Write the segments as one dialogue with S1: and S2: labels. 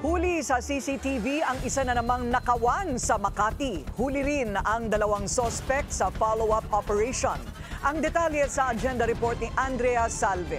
S1: Huli sa CCTV ang isa na namang nakawan sa Makati. Huli rin ang dalawang sospek sa follow-up operation. Ang detalye sa agenda report ni Andrea Salve.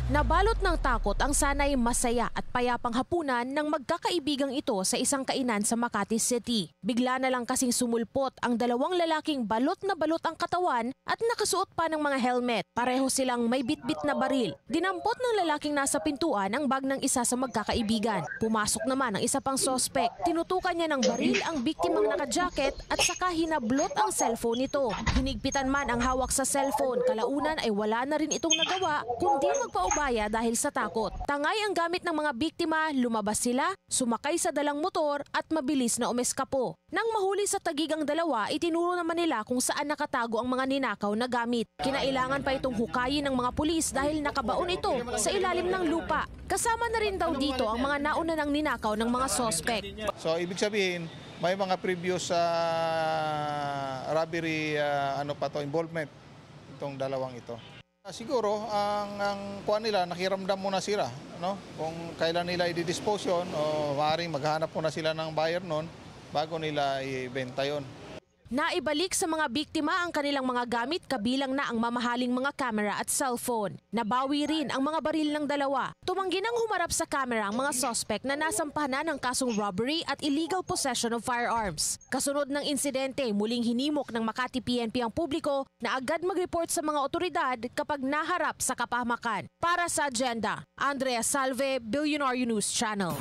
S2: Nabalot ng takot ang sanay masaya at payapang hapunan ng magkakaibigang ito sa isang kainan sa Makati City. Bigla na lang kasing sumulpot ang dalawang lalaking balot na balot ang katawan at nakasuot pa ng mga helmet. Pareho silang may bitbit na baril. Dinampot ng lalaking nasa pintuan ang bag ng isa sa magkakaibigan. Pumasok naman ang isa pang sospek. Tinutukan niya ng baril ang biktimang naka-jacket at saka hinablot ang cellphone nito. Hinigpitan man ang hawak sa cellphone. Kalaunan ay wala na rin itong nagawa kundi magpaubaya dahil sa takot. Tangay ang gamit ng mga biktima, lumabas sila, sumakay sa dalang motor at mabilis na umeskapo. Nang mahuli sa tagig ang dalawa, itinuro naman nila kung saan nakatago ang mga ninakaw na gamit. Kinailangan pa itong hukayin ng mga pulis dahil nakabaon ito sa ilalim ng lupa. Kasama na rin daw dito ang mga nauna ng ninakaw ng mga sospek.
S3: So ibig sabihin, may mga previous robbery involvement itong dalawang ito. Siguro, ang kuha nila, nakiramdam muna sila. No? Kung kailan nila i-dispose yun, o maaaring maghanap muna sila ng buyer nun bago nila ibenta yun.
S2: Naibalik sa mga biktima ang kanilang mga gamit kabilang na ang mamahaling mga camera at cellphone. Nabawi rin ang mga baril ng dalawa. Tumanggi nang humarap sa camera ang mga suspect na nasampahan ng kasong robbery at illegal possession of firearms. Kasunod ng insidente, muling hinimok ng Makati PNP ang publiko na agad mag-report sa mga otoridad kapag naharap sa kapahamakan. Para sa agenda, Andrea Salve, Billionaire News Channel.